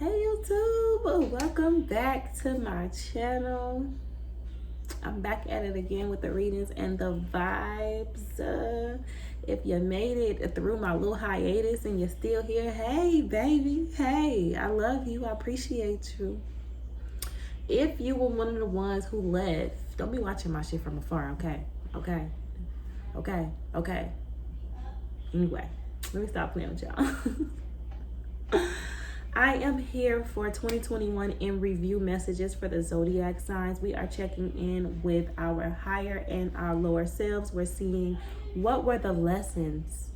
Hey YouTube, welcome back to my channel. I'm back at it again with the readings and the vibes. If you made it through my little hiatus and you're still here, hey baby, hey, I love you, I appreciate you. If you were one of the ones who left, don't be watching my shit from afar, okay? Anyway, let me stop playing with y'all. I am here for 2021 in review messages for the zodiac signs. We are checking in with our higher and our lower selves. We're seeing what were the lessons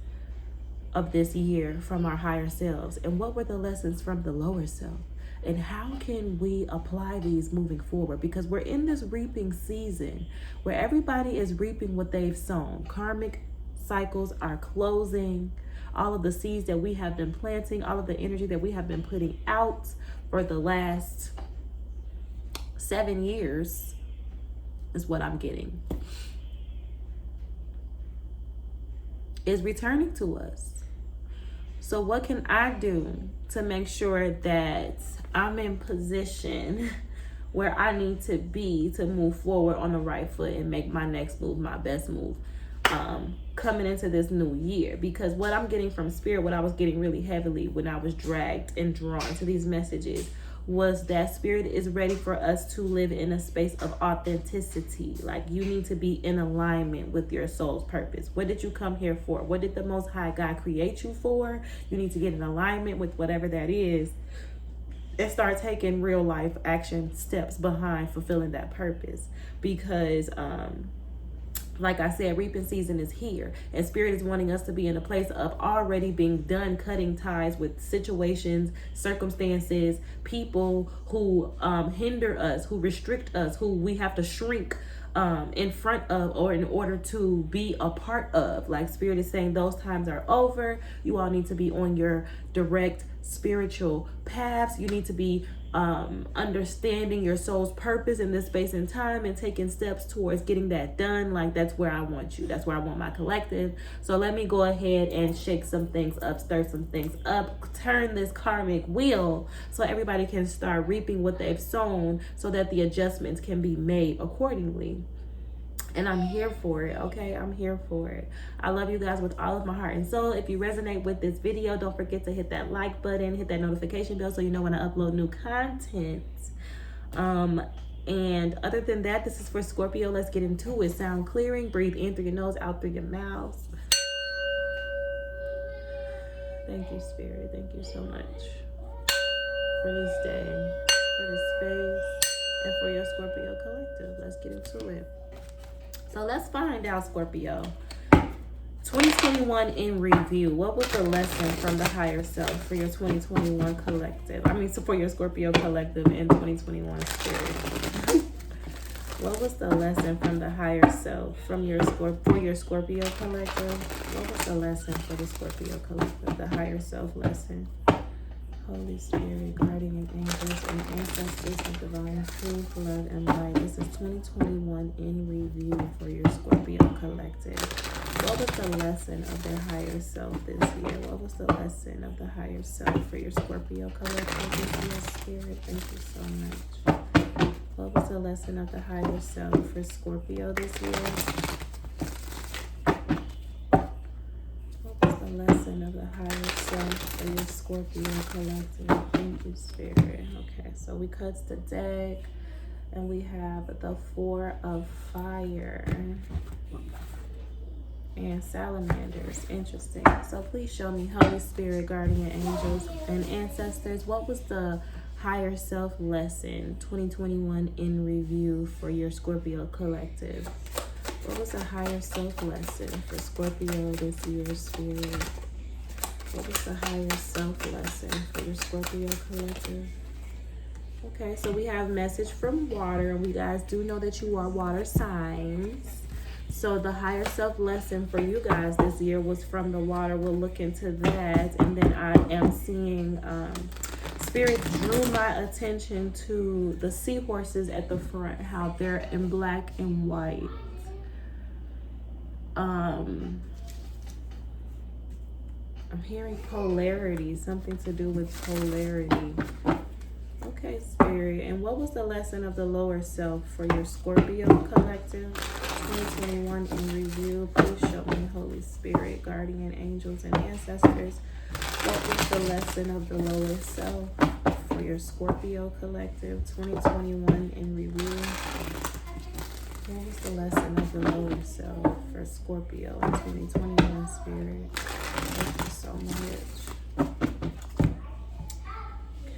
of this year from our higher selves and what were the lessons from the lower self, and how can we apply these moving forward, because we're in this reaping season where everybody is reaping what they've sown. Karmic cycles are closing. All of the seeds that we have been planting, all of the energy that we have been putting out for the last 7 years is what I'm getting, is returning to us. So what can I do to make sure that I'm in position where I need to be to move forward on the right foot and make my next move my best move coming into this new year? Because what I'm getting from spirit, what I was getting really heavily when I was dragged and drawn to these messages, was that spirit is ready for us to live in a space of authenticity. Like, you need to be in alignment with your soul's purpose. What did you come here for? What did the Most High God create you for? You need to get in alignment with whatever that is and start taking real life action steps behind fulfilling that purpose. Because like I said, reaping season is here, and spirit is wanting us to be in a place of already being done cutting ties with situations, circumstances, people who hinder us, who restrict us, who we have to shrink in front of or in order to be a part of. Like, spirit is saying those times are over. You all need to be on your direct spiritual paths. You need to be understanding your soul's purpose in this space and time and taking steps towards getting that done. Like, that's where I want you. That's where I want my collective. So let me go ahead and shake some things up, stir some things up, turn this karmic wheel so everybody can start reaping what they've sown, so that the adjustments can be made accordingly. And I'm here for it, okay? I'm here for it. I love you guys with all of my heart and soul. If you resonate with this video, don't forget to hit that like button, hit that notification bell so you know when I upload new content. And other than that, this is for Scorpio. Let's get into it. Sound clearing. Breathe in through your nose, out through your mouth. Thank you, Spirit. Thank you so much for this day, for this space, and for your Scorpio collective. Let's get into it. So let's find out, Scorpio. 2021 in review. What was the lesson from the higher self for your 2021 collective? I mean, so for your Scorpio collective in 2021 spirit. What was the lesson from the higher self from your for your Scorpio collective? What was the lesson for the Scorpio collective? The higher self lesson. Holy Spirit, guardian angels, and ancestors of divine truth, love, and light. This is 2021 in review for your Scorpio collective. What was the lesson of their higher self this year? What was the lesson of the higher self for your Scorpio collective this year, Spirit? Thank you so much. What was the lesson of the higher self for Scorpio this year? Lesson of the higher self for your Scorpio collective. Thank you, Spirit. Okay, so we cut the deck and we have the Four of Fire and salamanders. Interesting. So please show me, Holy Spirit, guardian angels, and ancestors, what was the higher self lesson 2021 in review for your Scorpio collective? What was a higher self lesson for Scorpio this year, Spirit? What was the higher self lesson for your Scorpio collective? Okay, so we have message from water, and we guys do know that you are water signs. So the higher self lesson for you guys this year was from the water. We'll look into that. And then I am seeing Spirit drew my attention to the seahorses at the front, how they're in black and white. I'm hearing polarity, something to do with polarity. Okay, Spirit. And what was the lesson of the lower self for your Scorpio collective 2021 in review? Please show me, Holy Spirit, guardian angels, and ancestors. What was the lesson of the lower self for your Scorpio collective 2021 in review? What was the lesson of the lower self for Scorpio in 2021, Spirit? Thank you so much.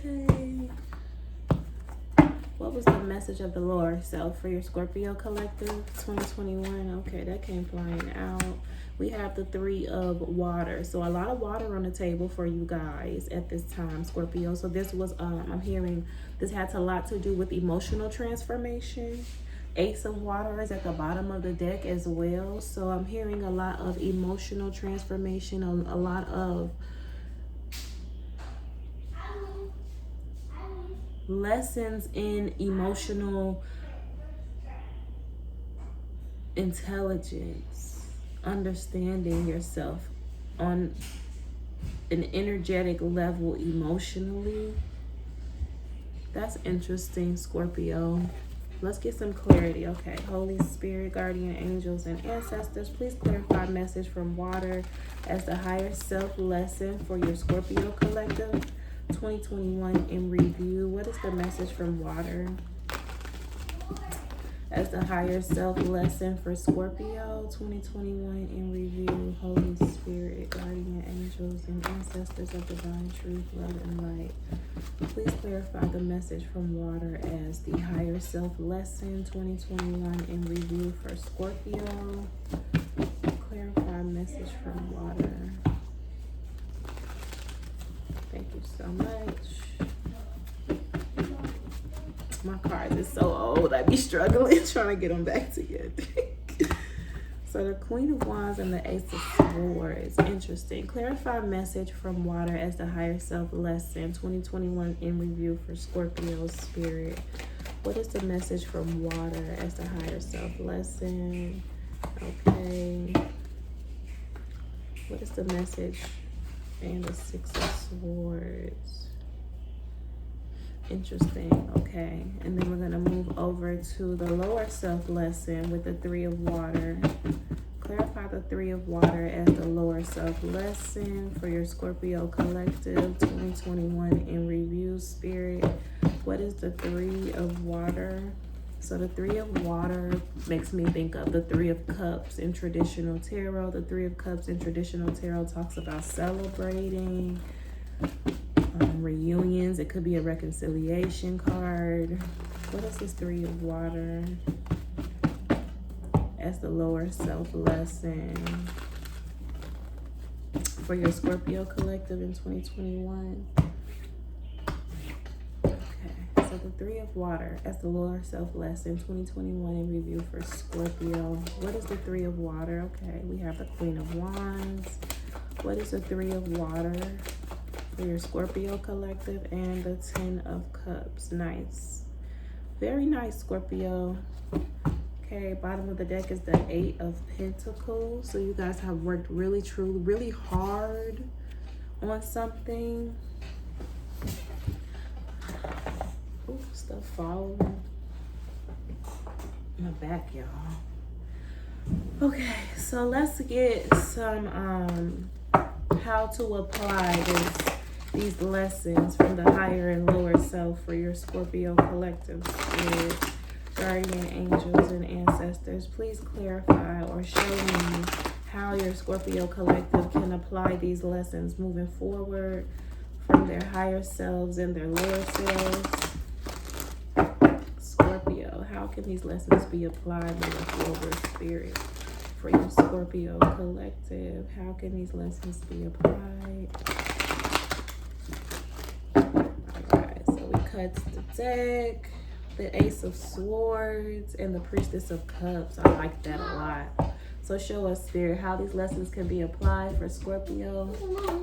Okay. What was the message of the lower self for your Scorpio collective 2021? Okay, that came flying out. We have the 3 of water. So a lot of water on the table for you guys at this time, Scorpio. So this was, I'm hearing this had a lot to do with emotional transformation. Ace of water is at the bottom of the deck as well. So I'm hearing a lot of emotional transformation, a lot of lessons in emotional intelligence, understanding yourself on an energetic level emotionally. That's interesting, Scorpio. Let's get some clarity. Okay, Holy Spirit, guardian angels, and ancestors, please clarify message from water as the higher self lesson for your Scorpio collective 2021 in review. What is the message from water as the higher self lesson for Scorpio 2021 in review? Holy Spirit, guardian angels, and ancestors of divine truth, love, and light, please clarify the message from water as the higher self lesson 2021 in review for Scorpio. Clarify message from water. Thank you so much. My cards is so old. I be struggling trying to get them back together. So the Queen of Wands and the Ace of Swords. Interesting. Clarify message from water as the higher self lesson 2021 in review for Scorpio Spirit. What is the message from water as the higher self lesson? Okay. What is the message? And the 6 of Swords. Interesting. Okay. And then we're going to move over to the lower self lesson with the 3 of water. Clarify the 3 of water as the lower self lesson for your Scorpio collective 2021 in review, Spirit. What is the 3 of water? So the 3 of water makes me think of the 3 of cups in traditional tarot. The 3 of cups in traditional tarot talks about celebrating, reunions. It could be a reconciliation card. What is this 3 of water as the lower self lesson for your Scorpio collective in 2021? Okay, so the 3 of water as the lower self lesson 2021 in review for Scorpio. What is the 3 of water? Okay, we have the Queen of Wands. What is the 3 of water for your Scorpio collective? And the 10 of Cups. Nice. Very nice, Scorpio. Okay, bottom of the deck is the 8 of Pentacles. So you guys have worked really hard on something. Ooh, stuff falling. My back, y'all. Okay, so let's get some how to apply these lessons from the higher and lower self for your Scorpio collective spirit, guardian angels, and ancestors. Please clarify or show me how your Scorpio collective can apply these lessons moving forward from their higher selves and their lower selves. Scorpio, how can these lessons be applied moving forward, spirit, for your Scorpio collective? How can these lessons be applied? Alright, so we cut the deck, the Ace of Swords, and the Priestess of Cups. I like that a lot. So show us, Spirit, how these lessons can be applied for Scorpio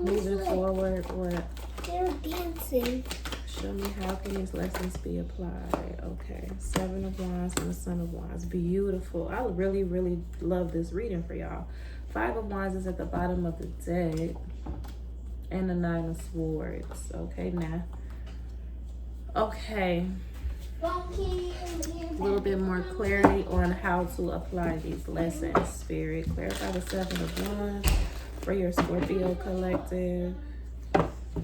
moving forward. What? They're dancing. Show me how can these lessons be applied. Okay, 7 of Wands and the Son of Wands. Beautiful. I really love this reading for y'all. 5 of Wands is at the bottom of the deck. And the 9 of Swords. Okay, now. Okay. A little bit more clarity on how to apply these lessons, Spirit. Clarify the Seven of Wands for your Scorpio collective.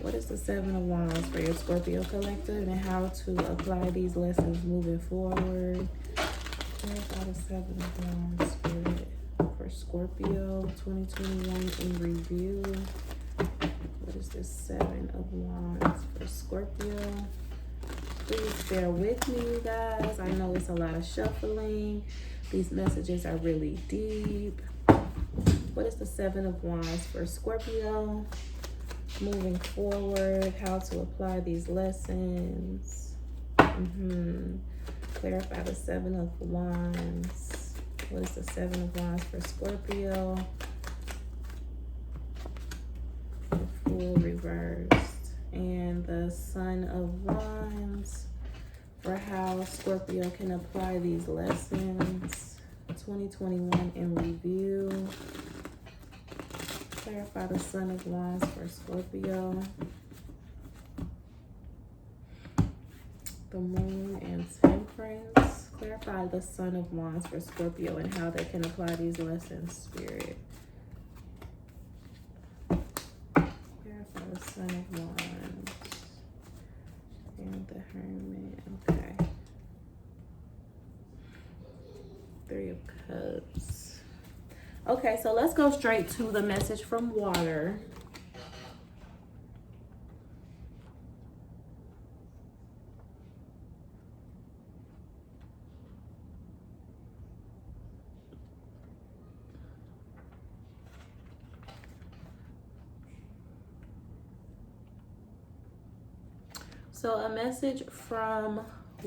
What is the Seven of Wands for your Scorpio collective and how to apply these lessons moving forward? Clarify the Seven of Wands, Spirit, for Scorpio 2021 in review. What is the Seven of Wands for Scorpio? Please bear with me, you guys. I know it's a lot of shuffling. These messages are really deep. What is the Seven of Wands for Scorpio? Moving forward, how to apply these lessons. Clarify the Seven of Wands. What is the Seven of Wands for Scorpio? The Fool reversed. And the Sun of Wands for how Scorpio can apply these lessons. 2021 in review. Clarify the Sun of Wands for Scorpio. The Moon and Temperance. Clarify the Sun of Wands for Scorpio and how they can apply these lessons, Spirit. Clarify the Sun of Wands. And the Hermit. Okay. Three of Cups. Okay, so let's go straight to the message from water. So a message from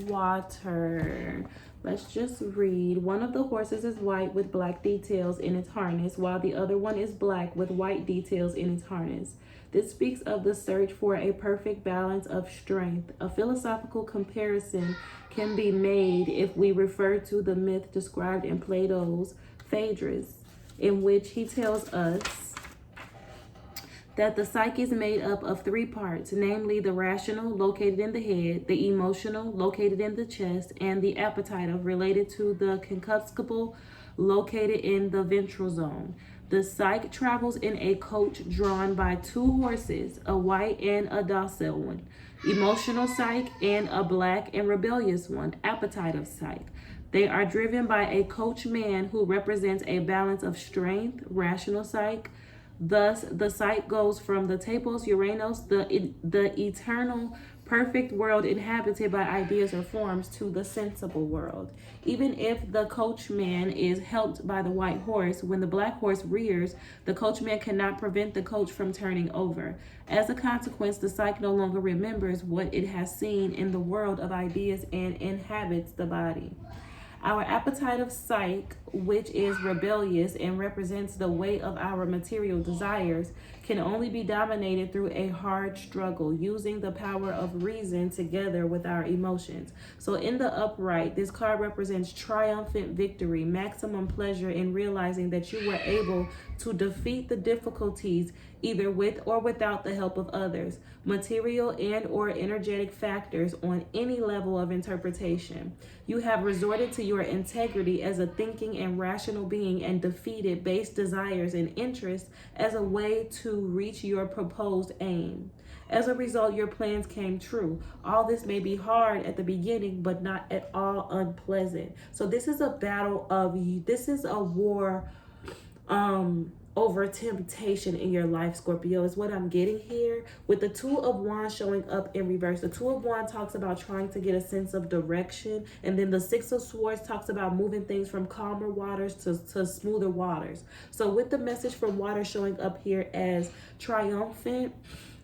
water. Let's just read. One of the horses is white with black details in its harness, while the other one is black with white details in its harness. This speaks of the search for a perfect balance of strength. A philosophical comparison can be made if we refer to the myth described in Plato's Phaedrus, in which he tells us that the psyche is made up of three parts, namely the rational, located in the head, the emotional, located in the chest, and the appetitive, related to the concupiscible, located in the ventral zone. The psyche travels in a coach drawn by two horses, a white and a docile one, emotional psyche, and a black and rebellious one, appetitive psyche. They are driven by a coachman who represents a balance of strength, rational psyche. Thus, the psyche goes from the Topos Uranus, the eternal, perfect world inhabited by ideas or forms, to the sensible world. Even if the coachman is helped by the white horse, when the black horse rears, the coachman cannot prevent the coach from turning over. As a consequence, the psyche no longer remembers what it has seen in the world of ideas and inhabits the body. Our appetitive psyche, which is rebellious and represents the weight of our material desires, can only be dominated through a hard struggle, using the power of reason together with our emotions. So in the upright, this card represents triumphant victory, maximum pleasure in realizing that you were able to defeat the difficulties either with or without the help of others, material and or energetic factors on any level of interpretation. You have resorted to your integrity as a thinking and rational being and defeated base desires and interests as a way to reach your proposed aim. As a result, your plans came true. All this may be hard at the beginning, but not at all unpleasant. So this is a battle of you. This is a war over temptation in your life, Scorpio, is what I'm getting here. With the Two of Wands showing up in reverse, the Two of Wands talks about trying to get a sense of direction, and then the Six of Swords talks about moving things from calmer waters to smoother waters. So with the message from water showing up here as triumphant,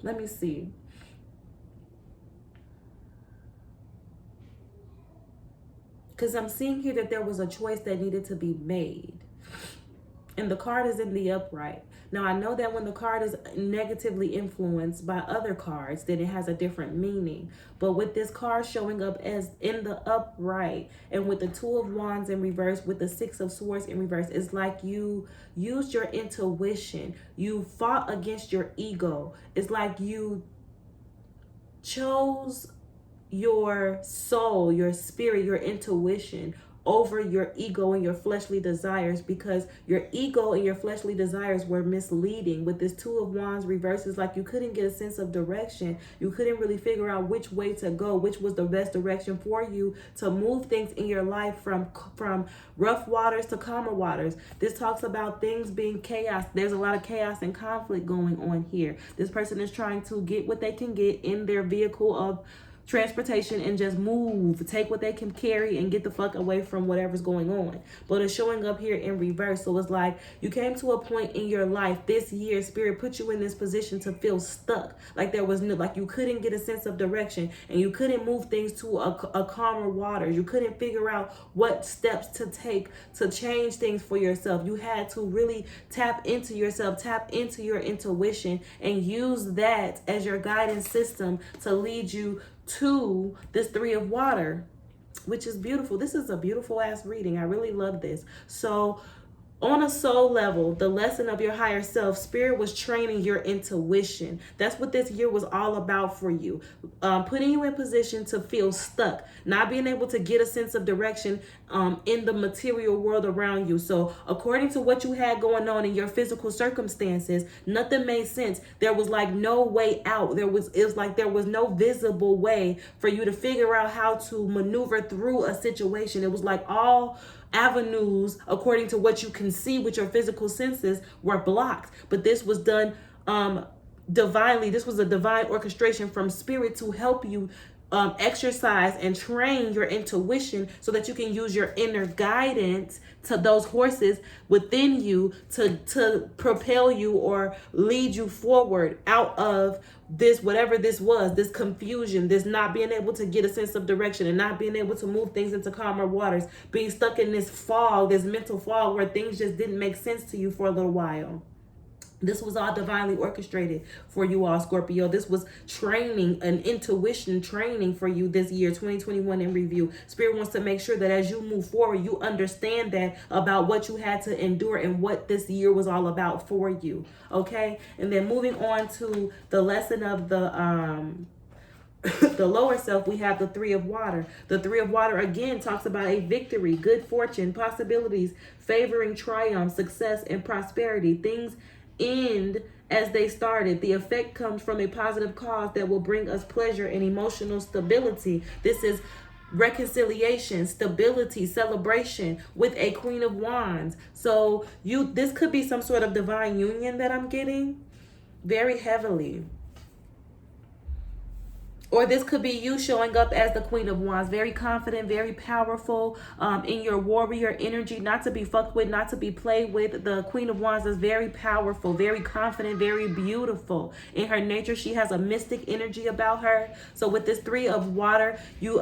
let me see. Because I'm seeing here that there was a choice that needed to be made. And the card is in the upright. Now, I know that when the card is negatively influenced by other cards, then it has a different meaning. But with this card showing up as in the upright, and with the Two of Wands in reverse, with the Six of Swords in reverse, it's like you used your intuition. You fought against your ego. It's like you chose your soul, your spirit, your intuition over your ego and your fleshly desires, because your ego and your fleshly desires were misleading. With this Two of Wands reverses, like you couldn't get a sense of direction. You couldn't really figure out which way to go, which was the best direction for you to move things in your life from rough waters to calmer waters. This talks about things being chaos. There's a lot of chaos and conflict going on here. This person is trying to get what they can get in their vehicle of transportation and just move, take what they can carry and get the fuck away from whatever's going on. But it's showing up here in reverse. So it's like you came to a point in your life this year, spirit put you in this position to feel stuck, like there was no, like you couldn't get a sense of direction and you couldn't move things to a calmer waters. You couldn't figure out what steps to take to change things for yourself. You had to really tap into yourself, tap into your intuition, and use that as your guidance system to lead you to this Three of Water, which is beautiful. This is a beautiful ass reading. I really love this. So on a soul level, the lesson of your higher self, spirit was training your intuition. That's what this year was all about for you. Putting you in position to feel stuck, not being able to get a sense of direction in the material world around you. So according to what you had going on in your physical circumstances, nothing made sense. There was like no way out. It was like there was no visible way for you to figure out how to maneuver through a situation. It was like all avenues, according to what you can see with your physical senses, were blocked. But this was done divinely. This was a divine orchestration from spirit to help you exercise and train your intuition so that you can use your inner guidance to those horses within you to propel you or lead you forward out of this, whatever this was, this confusion, this not being able to get a sense of direction and not being able to move things into calmer waters, being stuck in this fog, this mental fog where things just didn't make sense to you for a little while. This was all divinely orchestrated for you all, Scorpio. This was training, an intuition training for you this year, 2021 in review. Spirit wants to make sure that as you move forward, you understand that about what you had to endure and what this year was all about for you. Okay? And then moving on to the lesson of the the lower self, we have the Three of Water. The Three of Water again talks about a victory, good fortune, possibilities, favoring triumph, success, and prosperity. Things end as they started. The effect comes from a positive cause that will bring us pleasure and emotional stability. This is reconciliation, stability, celebration with a Queen of Wands. So this could be some sort of divine union that I'm getting very heavily. Or this could be you showing up as the Queen of Wands, very confident, very powerful, in your warrior energy, not to be fucked with, not to be played with. The Queen of Wands is very powerful, very confident, very beautiful. In her nature, she has a mystic energy about her. So with this Three of Water, you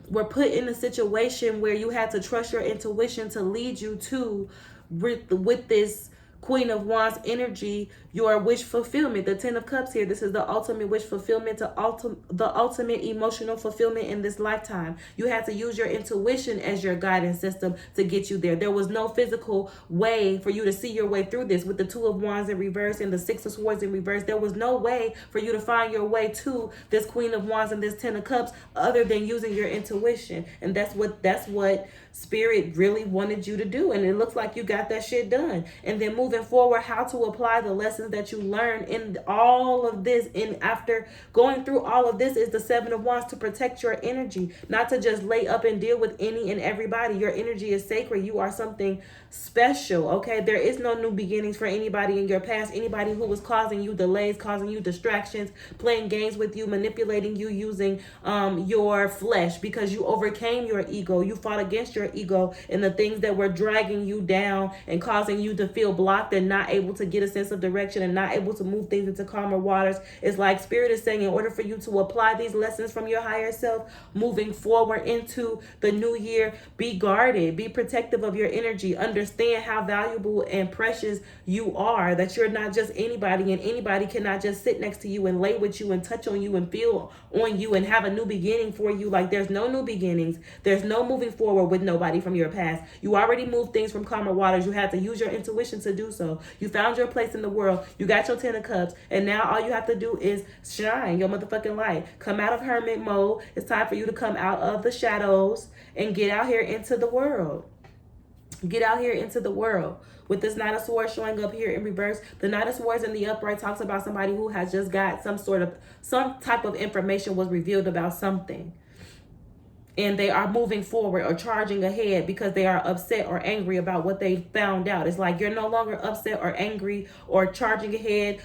were put in a situation where you had to trust your intuition to lead you to, with this Queen of Wands energy, your wish fulfillment. The Ten of Cups here, this is the ultimate wish fulfillment, the ultimate emotional fulfillment in this lifetime. You had to use your intuition as your guidance system to get you there. There was no physical way for you to see your way through this. With the Two of Wands in reverse and the Six of Swords in reverse, there was no way for you to find your way to this Queen of Wands and this Ten of Cups other than using your intuition. And that's what Spirit really wanted you to do. And it looks like you got that shit done. And then moving forward, how to apply the lessons that you learned in all of this, and after going through all of this, is the Seven of Wands, to protect your energy, not to just lay up and deal with any and everybody. Your energy is sacred. You are something special. Okay, there is no new beginnings for anybody in your past. Anybody who was causing you delays, causing you distractions, playing games with you, manipulating you, using your flesh, because you overcame your ego. You fought against your ego and the things that were dragging you down and causing you to feel blocked and not able to get a sense of direction and not able to move things into calmer waters. It's like Spirit is saying, in order for you to apply these lessons from your higher self moving forward into the new year, be guarded, be protective of your energy, understand how valuable and precious you are, that you're not just anybody, and anybody cannot just sit next to you and lay with you and touch on you and feel on you and have a new beginning for you. Like, there's no new beginnings. There's no moving forward with nobody from your past. You already moved things from calmer waters. You had to use your intuition to do do so. You found your place in the world. You got your 10 of cups. And now all you have to do is shine your motherfucking light. Come out of hermit mode. It's time for you to come out of the shadows and get out here into the world. Get out here into the world. With this Knight of Swords showing up here in reverse, the Knight of Swords in the upright talks about somebody who has just got some type of information was revealed about something. And they are moving forward or charging ahead because they are upset or angry about what they found out. It's like you're no longer upset or angry or charging ahead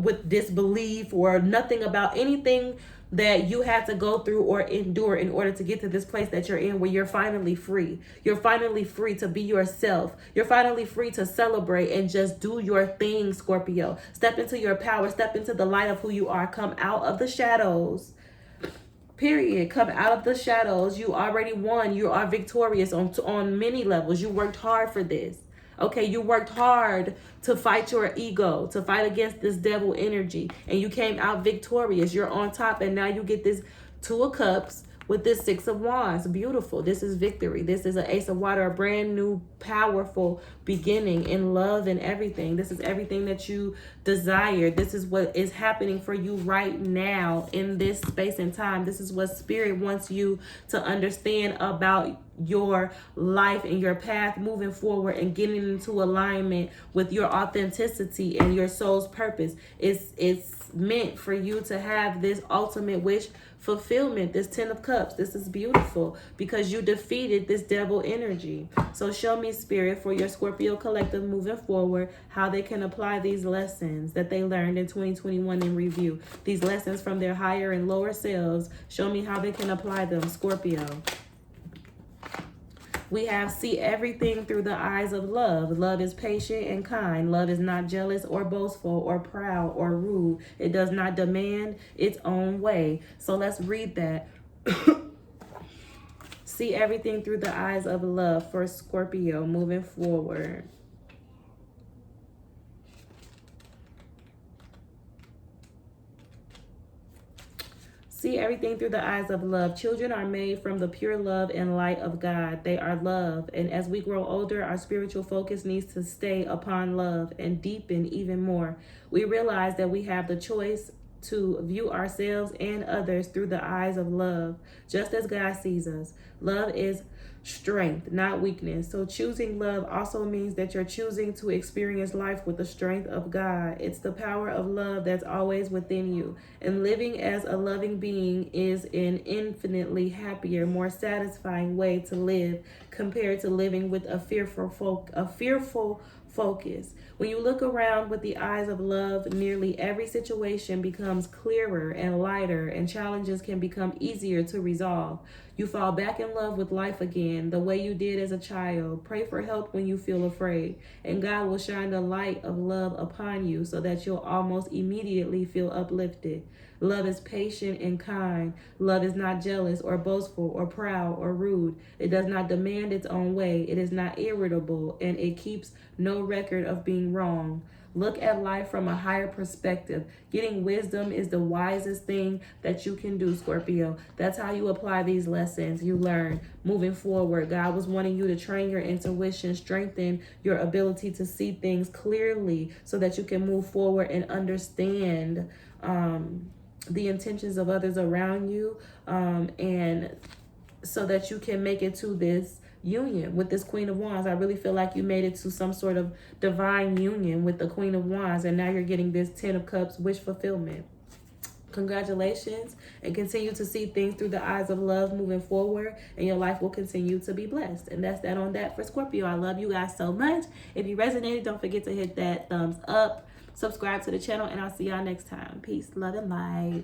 with disbelief or nothing about anything that you had to go through or endure in order to get to this place that you're in, where you're finally free. You're finally free to be yourself. You're finally free to celebrate and just do your thing, Scorpio. Step into your power. Step into the light of who you are. Come out of the shadows. Period. Come out of the shadows. You already won. You are victorious on many levels. You worked hard for this. Okay, you worked hard to fight your ego, to fight against this devil energy, and you came out victorious. You're on top, and now you get this 2 of Cups with this 6 of Wands. Beautiful. This is victory. This is an Ace of Water, a brand new, powerful beginning in love and everything. This is everything that you desire. This is what is happening for you right now in this space and time. This is what Spirit wants you to understand about your life and your path moving forward and getting into alignment with your authenticity and your soul's purpose. It's meant for you to have this ultimate wish fulfillment, this 10 of Cups. This is beautiful because you defeated this devil energy. So show me, Spirit, for your Scorpio collective moving forward, how they can apply these lessons that they learned in 2021 in review. These lessons from their higher and lower selves. Show me how they can apply them, Scorpio. We have see everything through the eyes of love. Love is patient and kind. Love is not jealous or boastful or proud or rude. It does not demand its own way. So let's read that. See everything through the eyes of love for Scorpio moving forward. See everything through the eyes of love. Children are made from the pure love and light of God. They are love. And as we grow older, our spiritual focus needs to stay upon love and deepen even more. We realize that we have the choice to view ourselves and others through the eyes of love, just as God sees us. Love is strength, not weakness. So choosing love also means that you're choosing to experience life with the strength of God. It's the power of love that's always within you. And living as a loving being is an infinitely happier, more satisfying way to live compared to living with a fearful focus. When you look around with the eyes of love, nearly every situation becomes clearer and lighter, and challenges can become easier to resolve. You fall back in love with life again, the way you did as a child. Pray for help when you feel afraid, and God will shine the light of love upon you so that you'll almost immediately feel uplifted. Love is patient and kind. Love is not jealous or boastful or proud or rude. It does not demand its own way. It is not irritable, and it keeps no record of being wrong. Look at life from a higher perspective. Getting wisdom is the wisest thing that you can do, Scorpio. That's how you apply these lessons you learn moving forward. God was wanting you to train your intuition, strengthen your ability to see things clearly so that you can move forward and understand the intentions of others around you, and so that you can make it to this union with this Queen of Wands. I really feel like you made it to some sort of divine union with the Queen of Wands, and now you're getting this 10 of Cups wish fulfillment. Congratulations, and continue to see things through the eyes of love moving forward, and your life will continue to be blessed. And that's that on that for Scorpio. I love you guys so much. If you resonated, don't forget to hit that thumbs up, subscribe to the channel, and I'll see y'all next time. Peace, love, and light.